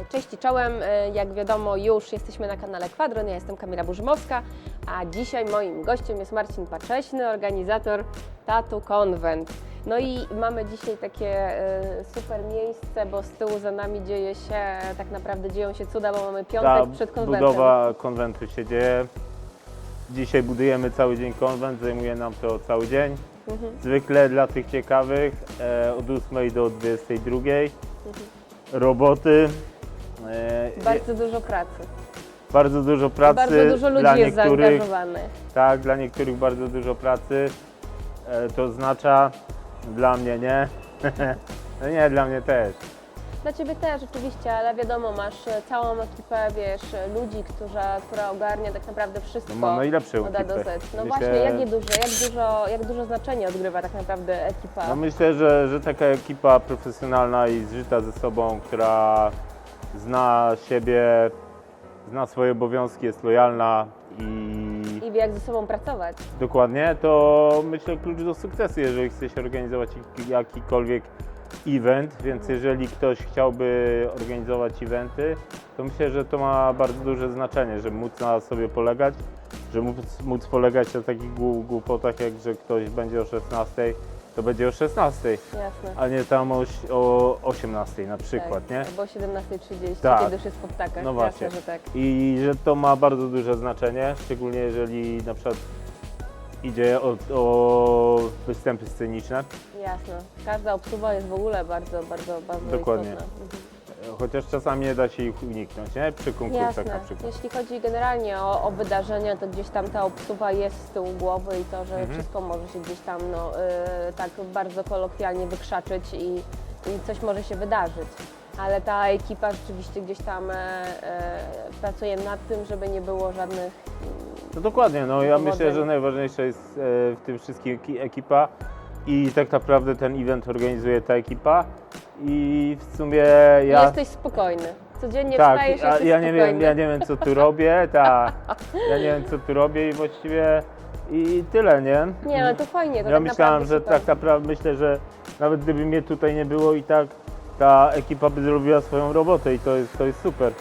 Cześć i czołem, jak wiadomo już jesteśmy na kanale Kwadron, ja jestem Kamila Burzymowska, a dzisiaj moim gościem jest Marcin Pacześny, organizator Tattoo Convent. No i mamy dzisiaj takie super miejsce, bo z tyłu za nami dzieją się cuda, bo mamy piątek przed konwentem. Budowa konwentu się dzieje. Dzisiaj budujemy cały dzień konwent, zajmuje nam to cały dzień. Zwykle dla tych ciekawych od 8 do 22. Roboty. Bardzo dużo pracy. Bardzo dużo pracy. Bardzo dużo ludzi dla jest niektórych, zaangażowanych. Tak, dla niektórych bardzo dużo pracy. To oznacza, dla mnie nie. No nie, dla mnie też. Dla Ciebie też oczywiście, ale wiadomo, masz całą ekipę, wiesz, ludzi, która ogarnia tak naprawdę wszystko No, mam najlepszą od A do ekipę. Z. No Myślę, właśnie, jak duże znaczenie odgrywa tak naprawdę ekipa? No myślę, że taka ekipa profesjonalna i zżyta ze sobą, która zna siebie, zna swoje obowiązki, jest lojalna I wie, jak ze sobą pracować. dokładnie, to myślę klucz do sukcesu, jeżeli chce się organizować jakikolwiek event, więc jeżeli ktoś chciałby organizować eventy, to myślę, że to ma bardzo duże znaczenie, żeby móc na sobie polegać, żeby móc polegać na takich głupotach, jak że ktoś będzie o 16, to będzie o 16, Jasne. a nie tam o 18 na przykład, Tak, nie? albo o 17:30, Tak. kiedy już jest po ptakach. No właśnie. Jasne, że tak. I że to ma bardzo duże znaczenie, szczególnie jeżeli na przykład idzie o występy sceniczne. Jasne. Każda obsługa jest w ogóle bardzo Dokładnie. istotna. Chociaż czasami nie da się ich uniknąć, nie? Przy konkursach Jasne. na przykład. Jeśli chodzi generalnie o wydarzenia, to gdzieś tam ta obsługa jest z tyłu głowy i to, że wszystko może się gdzieś tam tak bardzo kolokwialnie wykrzaczyć i coś może się wydarzyć. Ale ta ekipa rzeczywiście gdzieś tam pracuje nad tym, żeby nie było żadnych... No dokładnie, no ja Powodzeń. myślę, że najważniejsza jest w tym wszystkim ekipa i tak naprawdę ten event organizuje ta ekipa i w sumie ja... Jesteś spokojny. Codziennie Tak, wstajesz, jesteś ja spokojny. nie wiem co tu robię, tak. Ja nie wiem co tu robię i właściwie i tyle, nie? Nie, ale to fajnie, to Ja tak myślałem, naprawdę że super. tak naprawdę myślę, że nawet gdyby mnie tutaj nie było i tak ta ekipa by zrobiła swoją robotę i to jest super.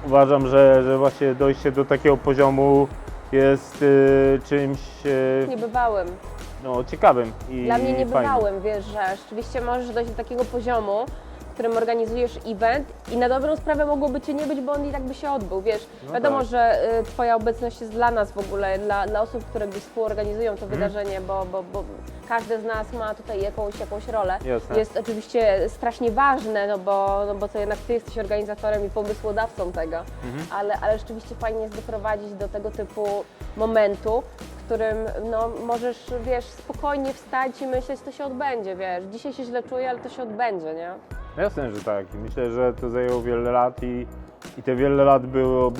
Uważam, że właśnie dojście do takiego poziomu jest czymś Niebywałym. no, ciekawym i Dla mnie fajnym. niebywałym, wiesz, że rzeczywiście możesz dojść do takiego poziomu, w którym organizujesz event i na dobrą sprawę mogłoby Cię nie być, bo on i tak by się odbył, wiesz. No Wiadomo, tak. że Twoja obecność jest dla nas w ogóle, dla osób, które gdzieś współorganizują to wydarzenie, bo każdy z nas ma tutaj jakąś rolę. Jasne. Jest oczywiście strasznie ważne, no bo to jednak Ty jesteś organizatorem i pomysłodawcą tego, ale rzeczywiście fajnie jest doprowadzić do tego typu momentu, w którym no, możesz, wiesz, spokojnie wstać i myśleć, to się odbędzie, wiesz. Dzisiaj się źle czuję, ale to się odbędzie, nie? Jasne, że tak. I myślę, że to zajęło wiele lat i te wiele lat było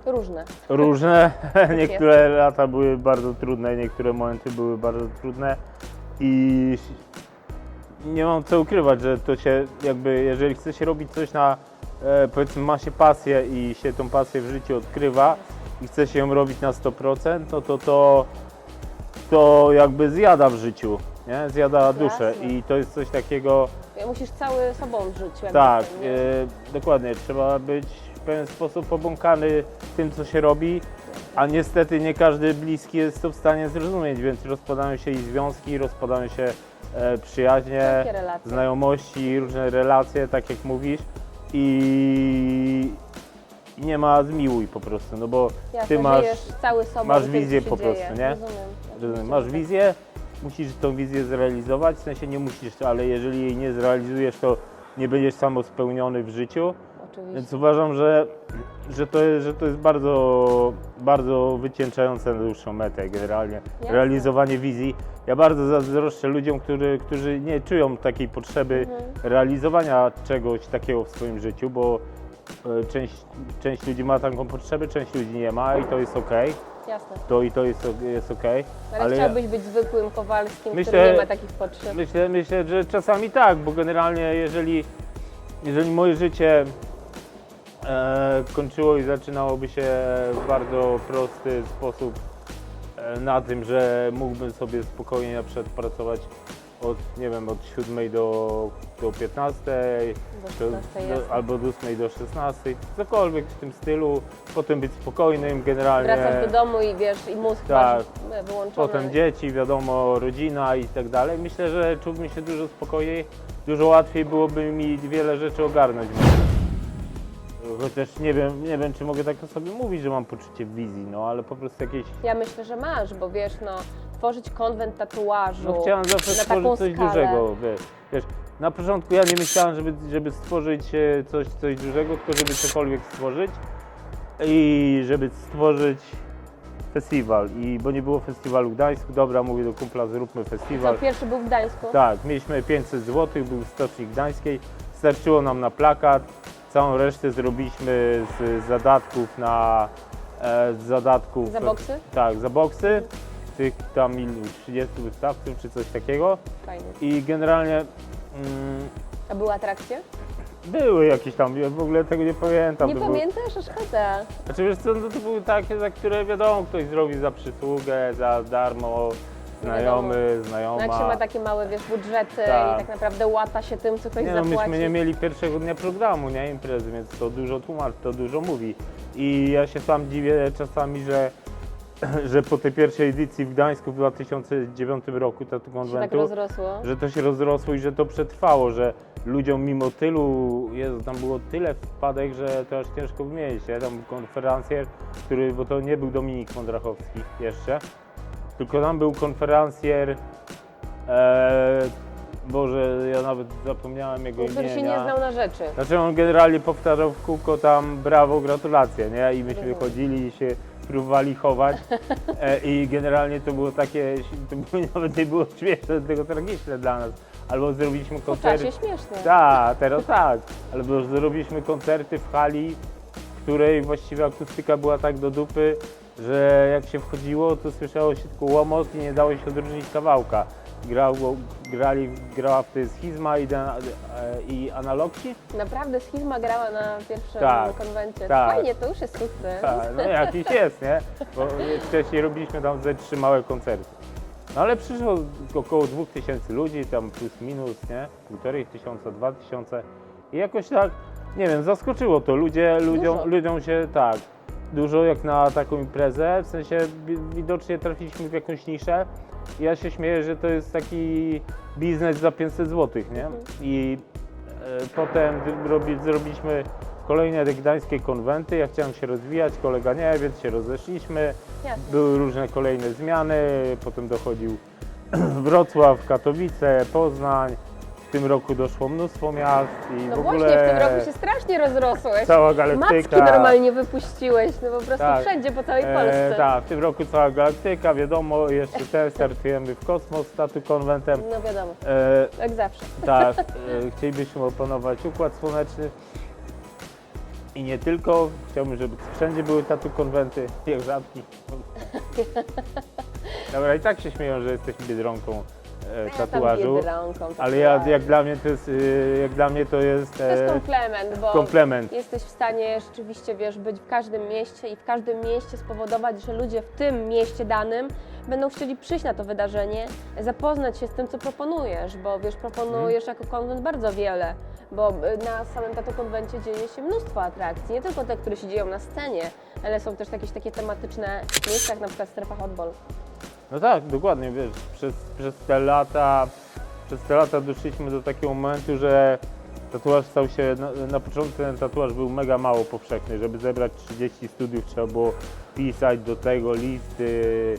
Różne. różne. Niektóre lata były bardzo trudne, niektóre momenty były bardzo trudne i nie mam co ukrywać, że to się jakby, jeżeli chce się robić coś na, powiedzmy ma się pasję i się tą pasję w życiu odkrywa i chce się ją robić na 100%, no to jakby zjada w życiu, nie? Zjada duszę Jasne. i to jest coś takiego, Musisz cały sobą żyć. jakby tak, tym, nie? dokładnie, trzeba być w pewien sposób obłąkany tym, co się robi, a niestety nie każdy bliski jest to w stanie zrozumieć, więc rozpadają się i związki, rozpadają się przyjaźnie, Takie relacje. znajomości, różne relacje, tak jak mówisz i nie ma zmiłuj po prostu, no bo Jasne, ty masz, żyjesz cały sobą masz tym, wizję co się po prostu, dzieje. nie? Rozumiem. masz wizję, musisz tą wizję zrealizować, w sensie nie musisz, ale jeżeli jej nie zrealizujesz, to nie będziesz samospełniony w życiu. Oczywiście. Więc uważam, że to jest bardzo, bardzo wycieńczające na dłuższą metę generalnie. Jasne. Realizowanie wizji. Ja bardzo zazdroszczę ludziom, którzy nie czują takiej potrzeby realizowania czegoś takiego w swoim życiu, bo część ludzi ma taką potrzebę, część ludzi nie ma i to jest okej. Jasne. To jest okej. Ale chciałbyś być zwykłym Kowalskim, Myślę- który nie ma takich potrzeb. Myślę, że czasami tak, bo generalnie jeżeli moje życie kończyło i zaczynałoby się w bardzo prosty sposób na tym, że mógłbym sobie spokojnie na przykład pracować nie wiem, od 7 do 15, Do 16 jest. albo od 8 do 16, cokolwiek w tym stylu, potem być spokojnym generalnie. Wracasz do domu i wiesz, i mózg Tak. masz wyłączony. Potem dzieci, wiadomo, rodzina i tak dalej. Myślę, że czułbym się dużo spokojniej, dużo łatwiej byłoby mi wiele rzeczy ogarnąć. Chociaż nie wiem, czy mogę tak o sobie mówić, że mam poczucie wizji, no ale po prostu jakieś... Ja myślę, że masz, bo wiesz, no, tworzyć konwent tatuażu No chciałem zawsze na taką stworzyć coś skalę. dużego, wiesz. Na początku ja nie myślałem, żeby stworzyć coś dużego, tylko żeby cokolwiek stworzyć i żeby stworzyć festiwal. Bo nie było festiwalu w Gdańsku, dobra, mówię do kumpla, zróbmy Co, festiwal. pierwszy był w Gdańsku? Tak, mieliśmy 500 zł, był w Stoczni Gdańskiej, starczyło nam na plakat, całą resztę zrobiliśmy z zadatków Za boksy? Tak, za boksy, tych tam 30 wystawców czy coś takiego Fajnie. i generalnie A były atrakcje? były jakieś tam, ja w ogóle tego nie pamiętam. Nie to było- pamiętasz? A szkoda. Znaczy wiesz co, no to były takie, za które wiadomo, ktoś zrobi za przysługę, za darmo, znajomy, znajoma. No jak się ma takie małe, wiesz, budżety Tak. i tak naprawdę łata się tym, co ktoś Nie no, zapłaci. myśmy nie mieli pierwszego dnia programu, nie, imprezy, więc to dużo tłumaczy, to dużo mówi. I ja się sam dziwię czasami, że po tej pierwszej edycji w Gdańsku w 2009 roku się tak konwentu, rozrosło. że to się rozrosło i że to przetrwało, że ludziom mimo tylu, Jezu, tam było tyle wpadek, że to aż ciężko wymienić, nie? Tam był konferencjer, bo to nie był Dominik Mądrachowski jeszcze, tylko tam był konferencjer, Boże, ja nawet zapomniałem jego Który imienia. się nie znał na rzeczy. Znaczy on generalnie powtarzał w kółko tam brawo, gratulacje, nie? I myśmy Rozumiem. chodzili i się próbowali chować i generalnie to było takie, nawet nie było śmieszne, tylko tragiczne dla nas. Albo zrobiliśmy Po koncerty. czasie śmieszne. Tak, teraz tak. Albo zrobiliśmy koncerty w hali, w której właściwie akustyka była tak do dupy, że jak się wchodziło, to słyszało się tylko łomot i nie dało się odróżnić kawałka. Grała wtedy Schizma i Analogsi. Naprawdę Schizma grała na pierwszym Tak, konwencie. tak. Fajnie, to już jest sukces. Tak, no jakiś jest, nie? Bo wcześniej robiliśmy tam ze 3 małe koncerty. No ale przyszło około 2000 ludzi, tam plus minus, nie? 1500, 2000 i jakoś tak, nie wiem, zaskoczyło to. Ludziom się tak, dużo jak na taką imprezę, w sensie widocznie trafiliśmy w jakąś niszę. Ja się śmieję, że to jest taki biznes za 500 zł, nie? I potem zrobiliśmy kolejne te gdańskie konwenty, ja chciałem się rozwijać, kolega nie, więc się rozeszliśmy. Jasne. Były różne kolejne zmiany, potem dochodził Wrocław, Katowice, Poznań. W tym roku doszło mnóstwo miast i No w właśnie, ogóle w tym roku się strasznie rozrosłeś. cała Macki galaktyka. normalnie wypuściłeś, no po prostu Tak. wszędzie, po całej Polsce. Tak, w tym roku cała galaktyka, wiadomo, jeszcze teraz startujemy w kosmos z Tattoo Conventem. No wiadomo, jak zawsze. Tak, chcielibyśmy opanować Układ Słoneczny i nie tylko. Chciałbym, żeby wszędzie były Tattoo Conventy, jak żabki. Dobra, i tak się śmieją, że jesteśmy biedronką tatuażu, ale jak dla mnie to jest, To jest komplement, bo komplement. jesteś w stanie rzeczywiście, wiesz, być w każdym mieście i w każdym mieście spowodować, że ludzie w tym mieście danym będą chcieli przyjść na to wydarzenie, zapoznać się z tym, co proponujesz, bo wiesz, proponujesz jako konwent bardzo wiele, bo na samym Tattoo Konwencie dzieje się mnóstwo atrakcji, nie tylko te, które się dzieją na scenie, ale są też jakieś takie tematyczne miejsca, jak na przykład strefa hotball. No tak, dokładnie, wiesz, przez te lata doszliśmy do takiego momentu, że tatuaż stał się, na początku ten tatuaż był mega mało powszechny, żeby zebrać 30 studiów trzeba było pisać do tego listy,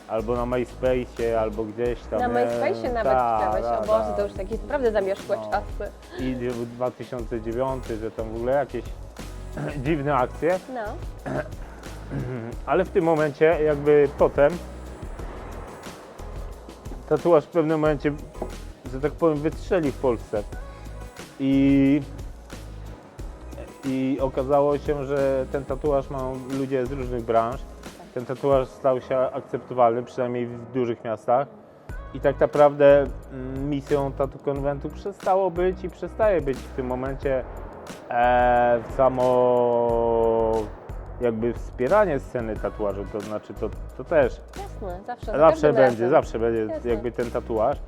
albo na MySpace'ie, albo gdzieś tam. Na nie? MySpace'ie nawet chciałeś, o Boże, to już takie naprawdę zamieszkłe No. czasy. I 2009, że tam w ogóle jakieś dziwne akcje, No. ale w tym momencie jakby potem tatuaż w pewnym momencie, że tak powiem, wystrzelił w Polsce i okazało się, że ten tatuaż mają ludzie z różnych branż. Ten tatuaż stał się akceptowalny, przynajmniej w dużych miastach. I tak naprawdę misją Tattoo Conventu przestało być i przestaje być w tym momencie samo jakby wspieranie sceny tatuażu, to znaczy to też Jasne, zawsze. za każdym razem. zawsze będzie Jasne. jakby ten tatuaż,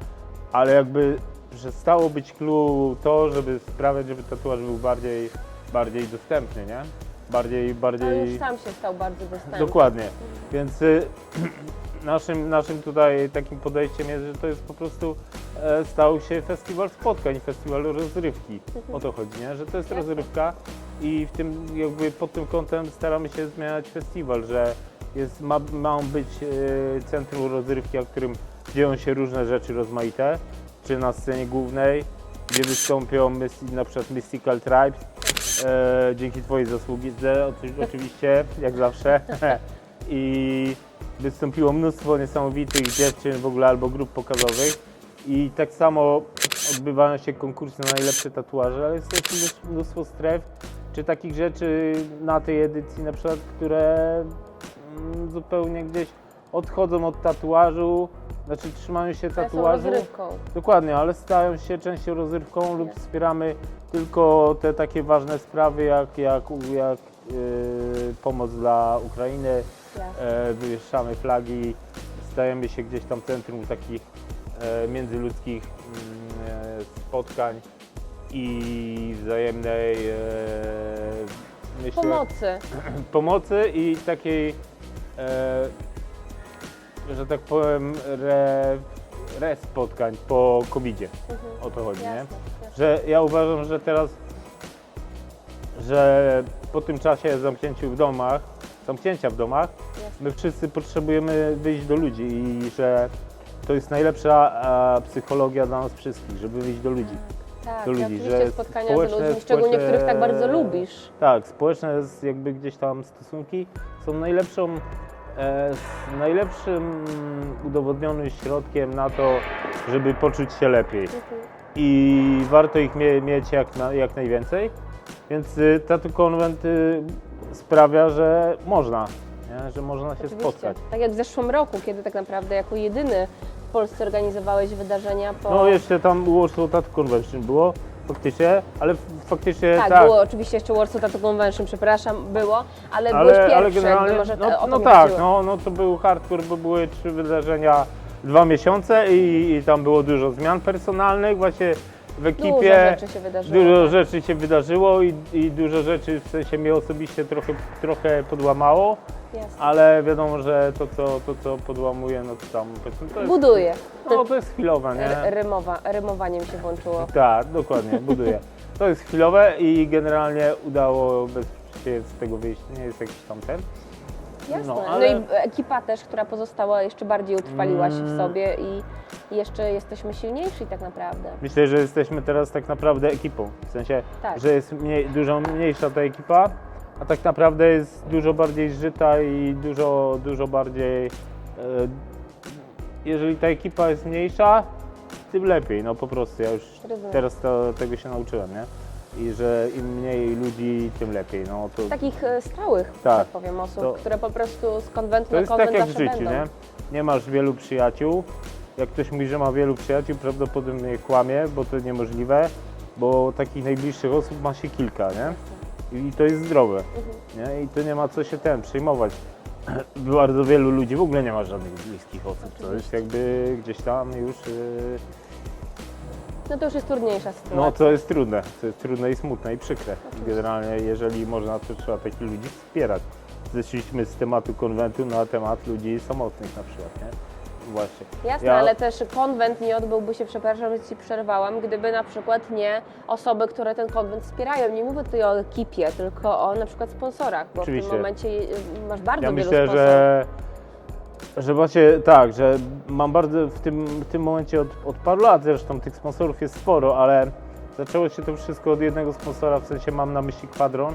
ale jakby przestało być clue to, żeby sprawiać, żeby tatuaż był bardziej dostępny, nie? Ale Bardziej... już sam się stał bardzo dostępny. Dokładnie. Więc naszym tutaj takim podejściem jest, że to jest po prostu stał się festiwal spotkań, festiwal rozrywki. O to chodzi, nie? Że to jest rozrywka i w tym jakby pod tym kątem staramy się zmieniać festiwal, że ma on być centrum rozrywki, w którym dzieją się różne rzeczy rozmaite, czy na scenie głównej, gdzie wystąpią na przykład Mystical Tribes, dzięki Twojej zasłudze oczywiście, jak zawsze. I wystąpiło mnóstwo niesamowitych dziewczyn w ogóle albo grup pokazowych. I tak samo odbywają się konkursy na najlepsze tatuaże, ale jest też mnóstwo stref, czy takich rzeczy na tej edycji na przykład, które zupełnie gdzieś odchodzą od tatuażu, znaczy trzymają się Ale są tatuażu. rozrywką. Dokładnie, ale stają się częścią rozrywką lub wspieramy tylko te takie ważne sprawy jak pomoc dla Ukrainy, wywieszamy flagi, stajemy się gdzieś tam centrum takich międzyludzkich spotkań i wzajemnej myślę, pomocy i takiej, że tak powiem, spotkań po COVID-zie. O to chodzi, nie? Że ja uważam, że teraz, że po tym czasie zamknięcia w domach, my wszyscy potrzebujemy wyjść do ludzi i że to jest najlepsza psychologia dla nas wszystkich, żeby wyjść do ludzi. Tak, do ludzi, oczywiście że spotkania z ludźmi, szczególnie których tak bardzo lubisz. Tak, społeczne jakby gdzieś tam stosunki są najlepszym udowodnionym środkiem na to, żeby poczuć się lepiej. I warto ich mieć jak najwięcej. Więc Tattoo Convent sprawia, że można, nie? Że można się spotkać. Tak jak w zeszłym roku, kiedy tak naprawdę jako jedyny w Polsce organizowałeś wydarzenia po... No jeszcze tam Warsaw Tattoo Convention było, faktycznie, ale faktycznie tak. było oczywiście jeszcze Warsaw Tattoo Convention, przepraszam, było, ale byłeś pierwszy, generalnie, może o no to tak, chodziło. no to był hardcore, bo były 3 wydarzenia, 2 miesiące i tam było dużo zmian personalnych właśnie w ekipie. Dużo rzeczy się wydarzyło i dużo rzeczy w sensie mnie osobiście trochę podłamało. Jasne. Ale wiadomo, że to co podłamuje, no to tam powiedzmy, to jest, Buduje. no to jest chwilowe, nie? Rymowaniem się włączyło. Tak, dokładnie, buduje. To jest chwilowe i generalnie udało się z tego wyjść, nie jest jakiś tam ten. Jasne. No, ale... No i ekipa też, która pozostała, jeszcze bardziej utrwaliła się w sobie i jeszcze jesteśmy silniejsi tak naprawdę. Myślę, że jesteśmy teraz tak naprawdę ekipą, w sensie, tak. że jest dużo mniejsza ta ekipa, a tak naprawdę jest dużo bardziej zżyta i dużo bardziej, jeżeli ta ekipa jest mniejsza, tym lepiej, no po prostu, ja już teraz tego się nauczyłem, nie? I że im mniej ludzi, tym lepiej. No, to... Takich stałych, tak powiem, osób, które po prostu z konwentu na konwent zawsze będą. To jest tak jak w życiu, będą. nie? Nie masz wielu przyjaciół. Jak ktoś mówi, że ma wielu przyjaciół, prawdopodobnie kłamie, bo to niemożliwe, bo takich najbliższych osób ma się kilka, nie? I to jest zdrowe, nie? I to nie ma co się przejmować. Bardzo wielu ludzi w ogóle nie ma żadnych bliskich osób, to jest jakby gdzieś tam już... No to już jest trudniejsza sytuacja. No to jest trudne i smutne i przykre. Generalnie jeżeli można, to trzeba takich ludzi wspierać. Zeszliśmy z tematu konwentu na temat ludzi samotnych na przykład, nie? Właśnie. Jasne, ale też konwent nie odbyłby się, przepraszam, że Ci przerwałam, gdyby na przykład nie osoby, które ten konwent wspierają. Nie mówię tutaj o ekipie, tylko o na przykład sponsorach, bo oczywiście. W tym momencie masz bardzo wielu myślę, sponsorów. że właśnie tak, że mam bardzo w tym momencie od paru lat, zresztą tych sponsorów jest sporo, ale zaczęło się to wszystko od jednego sponsora, w sensie mam na myśli Quadron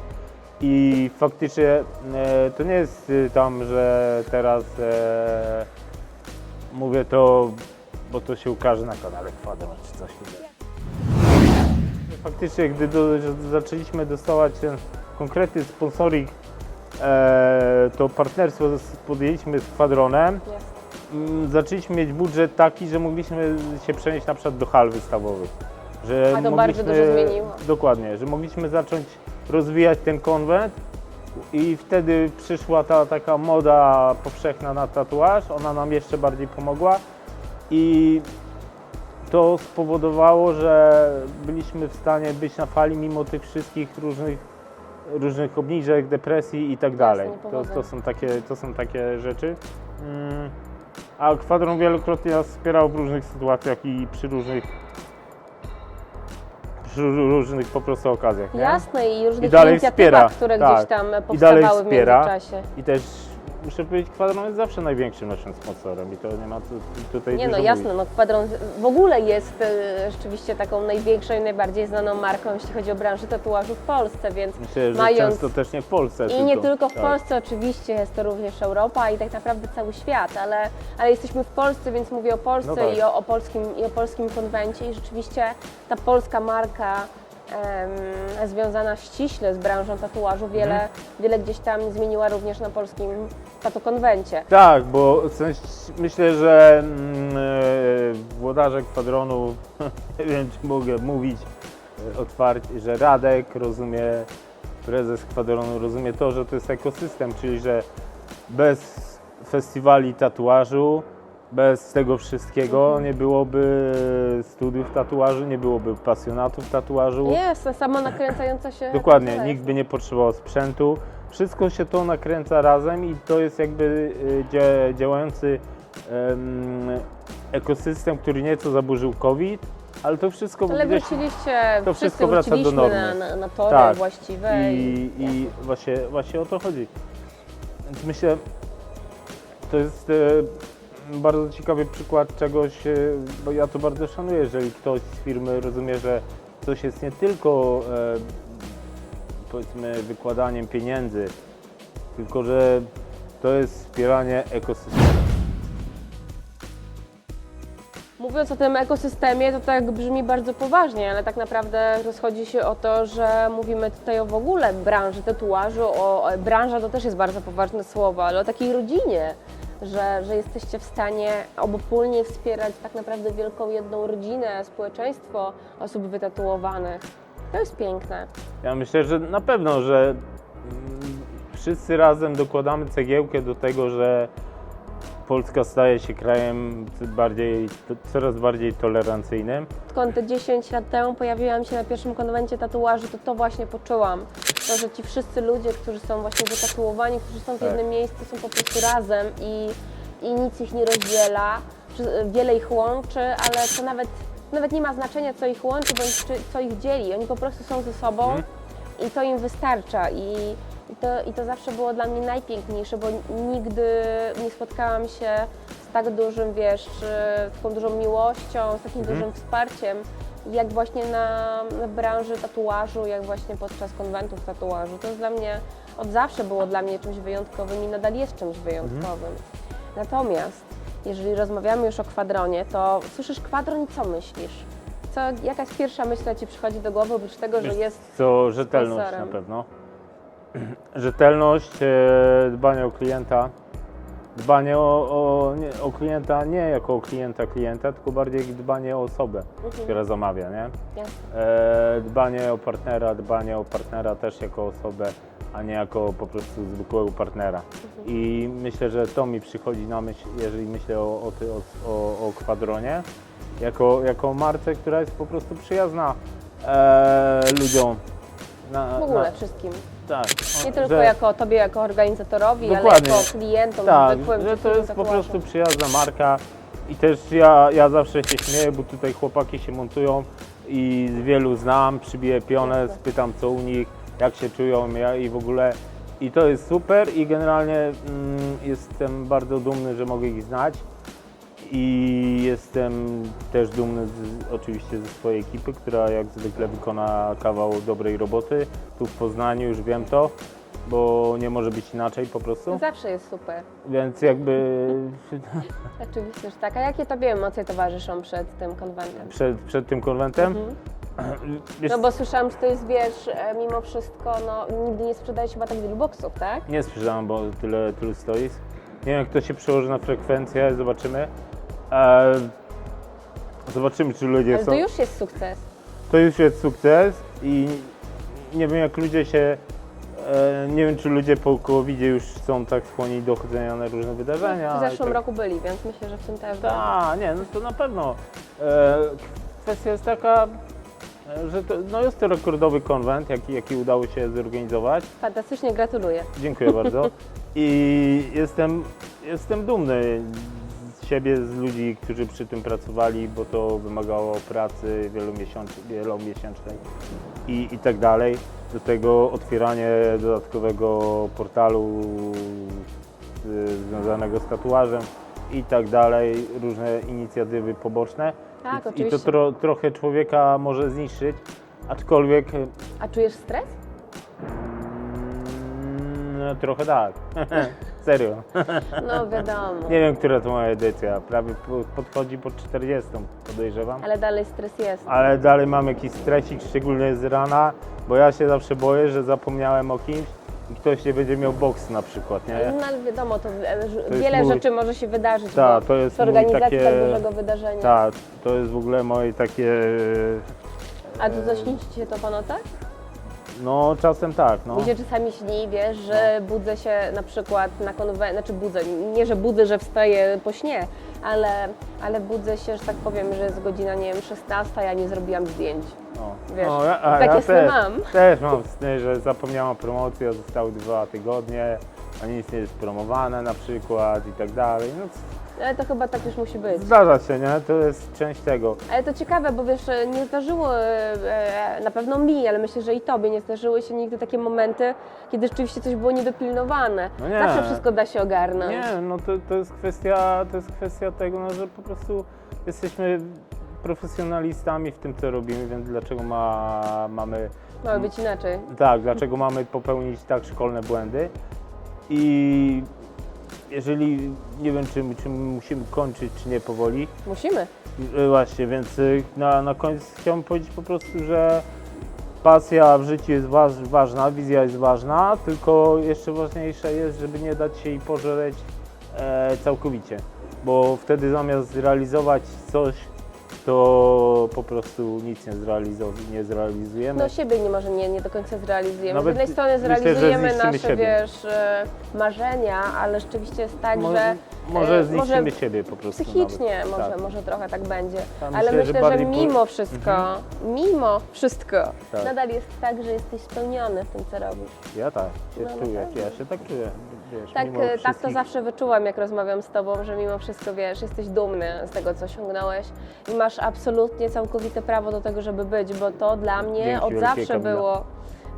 i faktycznie to nie jest tam, że teraz mówię to, bo to się ukaże na kanale Quadron czy coś takiego. Faktycznie, gdy zaczęliśmy dostawać ten konkretny sponsoring, to partnerstwo podjęliśmy z Quadronem. Zaczęliśmy mieć budżet taki, że mogliśmy się przenieść na przykład do hal wystawowych. Że A to bardzo dużo zmieniło. Dokładnie, że mogliśmy zacząć rozwijać ten konwent i wtedy przyszła ta taka moda powszechna na tatuaż, ona nam jeszcze bardziej pomogła i to spowodowało, że byliśmy w stanie być na fali mimo tych wszystkich różnych obniżek, depresji i tak dalej. To są takie rzeczy. A Kwadron wielokrotnie nas wspierał w różnych sytuacjach i przy różnych po prostu okazjach. Nie? Jasne i różnych dalej inicjatywach, wspiera, które tak. gdzieś tam I dalej powstawały w wspiera. międzyczasie. I też muszę powiedzieć, Kwadron jest zawsze największym naszym sponsorem i to nie ma tutaj Nie no dużo jasne, mówić. no Kwadron w ogóle jest rzeczywiście taką największą i najbardziej znaną marką, jeśli chodzi o branżę tatuażu w Polsce, więc Myślę, że mając... często też nie w Polsce. I nie tylko w Polsce oczywiście, jest to również Europa i tak naprawdę cały świat, ale jesteśmy w Polsce, więc mówię o Polsce No tak. i o polskim konwencie i rzeczywiście ta polska marka związana ściśle z branżą tatuażu wiele gdzieś tam zmieniła również na polskim tatukonwencie. Tak, bo myślę, że włodarze Kwadronu, nie wiem czy mogę mówić otwarcie, że Radek rozumie, prezes Kwadronu rozumie to, że to jest ekosystem, czyli że bez festiwali tatuażu, bez tego wszystkiego nie byłoby studiów tatuażu, nie byłoby pasjonatów tatuażu. Jest, samo nakręcająca się... Dokładnie, tatuaż. nikt by nie potrzebował sprzętu. Wszystko się to nakręca razem i to jest jakby działający ekosystem, który nieco zaburzył COVID, ale to wszystko Ale gdzieś... wróciliście, to wszyscy wszystko wraca do wróciliśmy normy. na tory Tak. właściwe. I właśnie o to chodzi. Więc myślę, to jest bardzo ciekawy przykład czegoś, bo ja to bardzo szanuję, jeżeli ktoś z firmy rozumie, że coś jest nie tylko powiedzmy wykładaniem pieniędzy, tylko że to jest wspieranie ekosystemu. Mówiąc o tym ekosystemie, to tak brzmi bardzo poważnie, ale tak naprawdę rozchodzi się o to, że mówimy tutaj w ogóle branży tatuażu, branża to też jest bardzo poważne słowo, ale o takiej rodzinie, że jesteście w stanie obopólnie wspierać tak naprawdę wielką jedną rodzinę, społeczeństwo osób wytatuowanych. To jest piękne. Ja myślę, że na pewno, że wszyscy razem dokładamy cegiełkę do tego, że Polska staje się krajem coraz bardziej tolerancyjnym. Odkąd te 10 lat temu pojawiłam się na pierwszym konwencie tatuaży, to właśnie poczułam. To, że ci wszyscy ludzie, którzy są właśnie wytatuowani, którzy są w jednym miejscu, są po prostu razem i nic ich nie rozdziela. Wiele ich łączy, ale to nawet nie ma znaczenia, co ich łączy, bądź co ich dzieli. Oni po prostu są ze sobą i to im wystarcza. I to zawsze było dla mnie najpiękniejsze, bo nigdy nie spotkałam się z tak dużym, z taką dużą miłością, z takim dużym wsparciem, jak właśnie w branży tatuażu, jak właśnie podczas konwentów tatuażu. To jest od zawsze było dla mnie czymś wyjątkowym i nadal jest czymś wyjątkowym. Natomiast, jeżeli rozmawiamy już o Kwadronie, to słyszysz Kwadron i co myślisz? Jaka jest pierwsza myśl, która Ci przychodzi do głowy, oprócz tego, że jest Rzetelność sponsorem? na pewno. Rzetelność, dbanie o klienta, dbanie o klienta nie jako o klienta, tylko bardziej dbanie o osobę, która zamawia, nie? Dbanie o partnera też jako osobę, a nie jako po prostu zwykłego partnera. I myślę, że to mi przychodzi na myśl, jeżeli myślę o Kwadronie, jako marce, która jest po prostu przyjazna ludziom. W ogóle wszystkim. Tak. Nie tylko jako Tobie, jako organizatorowi, ale jako klientom zwykłym. Że to jest po tatuażom. prostu przyjazna marka i też ja zawsze się śmieję, bo tutaj chłopaki się montują i wielu znam, przybiję pionę, spytam co u nich, jak się czują i w ogóle. I to jest super i generalnie jestem bardzo dumny, że mogę ich znać. I jestem też dumny oczywiście ze swojej ekipy, która jak zwykle wykona kawał dobrej roboty. Tu w Poznaniu już wiem to, bo nie może być inaczej po prostu. Zawsze jest super. Więc jakby Oczywiście, że tak. A jakie Tobie emocje towarzyszą przed tym konwentem? przed tym konwentem. Wiesz, No bo słyszałam, że to jest, mimo wszystko, nigdy nie sprzedałeś chyba tak wielu boksów, tak? nie sprzedałem, bo tylu stoisk. Nie wiem jak to się przełoży na frekwencję, zobaczymy. Zobaczymy czy ludzie Ale są... to już jest sukces. To już jest sukces i nie wiem jak ludzie się Nie wiem, czy ludzie po COVID już są tak skłonni do chodzenia na różne wydarzenia. W zeszłym i tak. roku byli, więc myślę, że w tym też będzie. Tak, nie, no to na pewno. Kwestia jest taka, że to, no jest to rekordowy konwent, jaki udało się zorganizować. Fantastycznie, gratuluję. Dziękuję bardzo. I jestem dumny z siebie, z ludzi, którzy przy tym pracowali, bo to wymagało pracy wielomiesięcznej i tak dalej. Do tego otwieranie dodatkowego portalu związanego z tatuażem i tak dalej, różne inicjatywy poboczne. Tak, I oczywiście. to trochę człowieka może zniszczyć, aczkolwiek A czujesz stres? no, trochę tak. Serio. No wiadomo. Nie wiem, która to moja edycja. Prawie podchodzi pod 40, podejrzewam. Ale dalej stres jest. Ale dalej mam jakiś stresik, szczególnie z rana, bo ja się zawsze boję, że zapomniałem o kimś i ktoś nie będzie miał boksu na przykład, nie? No ale wiadomo, to jest wiele mój- rzeczy może się wydarzyć Tak, bo to jest w organizacji mój takie- tak dużego wydarzenia. Tak, to jest w ogóle moje takie... A to coś śni ci się to po nocach? No czasem tak, no. Mi się czasami śni, wiesz, że budzę się na przykład na konwencji, znaczy budzę, nie że budzę, że wstaję po śnie, ale budzę się, że tak powiem, że jest godzina, nie wiem, 16, ja nie zrobiłam zdjęć. No. Wiesz, No, takie sny mam. Też mam sny, że zapomniałam o promocji, a zostały 2 tygodnie, a nic nie jest promowane na przykład i tak dalej. No, Ale to chyba tak już musi być. zdarza się, nie? To jest część tego. Ale to ciekawe, bo wiesz, nie zdarzyło, na pewno mi, ale myślę, że i tobie nie zdarzyły się nigdy takie momenty, kiedy rzeczywiście coś było niedopilnowane. No nie. Zawsze wszystko da się ogarnąć. Nie, no to jest kwestia tego, no, że po prostu jesteśmy profesjonalistami w tym, co robimy, więc dlaczego mamy... Miało być inaczej. Tak, dlaczego mamy popełnić tak szkolne błędy i jeżeli, nie wiem, czy musimy kończyć, czy nie powoli. Musimy. Właśnie, więc na koniec chciałbym powiedzieć po prostu, że pasja w życiu jest ważna, wizja jest ważna, tylko jeszcze ważniejsze jest, żeby nie dać się jej pożreć całkowicie, bo wtedy zamiast zrealizować coś, to po prostu nic nie zrealizujemy. No siebie może nie do końca zrealizujemy. Nawet Z jednej strony myślę, że zrealizujemy zniszczymy nasze, siebie. wiesz, marzenia, ale rzeczywiście jest tak, Mo- że Może zniszczymy siebie po prostu. psychicznie nawet. Tak. może trochę tak będzie. Ja Ale myślę, że myślę, że bardziej mimo wszystko, Tak. nadal jest tak, że jesteś spełniony w tym, co robisz. Ja tak się No, czuję, naprawdę. ja się tak czuję. Wiesz, Tak, mimo tak to wszystkich- zawsze wyczułam, jak rozmawiam z Tobą, że mimo wszystko, wiesz, jesteś dumny z tego, co osiągnąłeś i masz absolutnie całkowite prawo do tego, żeby być, bo to dla mnie Dzięki od wielkie, zawsze Kamila. było,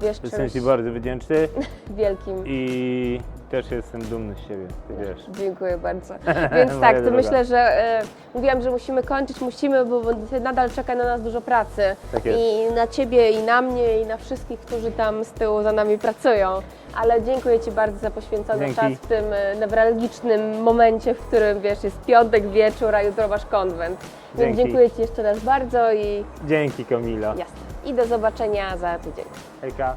wiesz, Jestem czymś Ci bardzo wdzięczny wielkim. i też jestem dumny z siebie, ty wiesz. Dziękuję bardzo. Więc Moja tak, to droga. myślę, że mówiłam, że musimy kończyć, bo nadal czeka na nas dużo pracy. Tak jest. I na Ciebie, i na mnie, i na wszystkich, którzy tam z tyłu za nami pracują. Ale dziękuję Ci bardzo za poświęcony Dzięki. czas w tym newralgicznym momencie, w którym, wiesz, jest piątek wieczór, a jutro masz konwent. Więc Dzięki. dziękuję Ci jeszcze raz bardzo i Dzięki, Kamila. jasne. I do zobaczenia za tydzień. Hejka.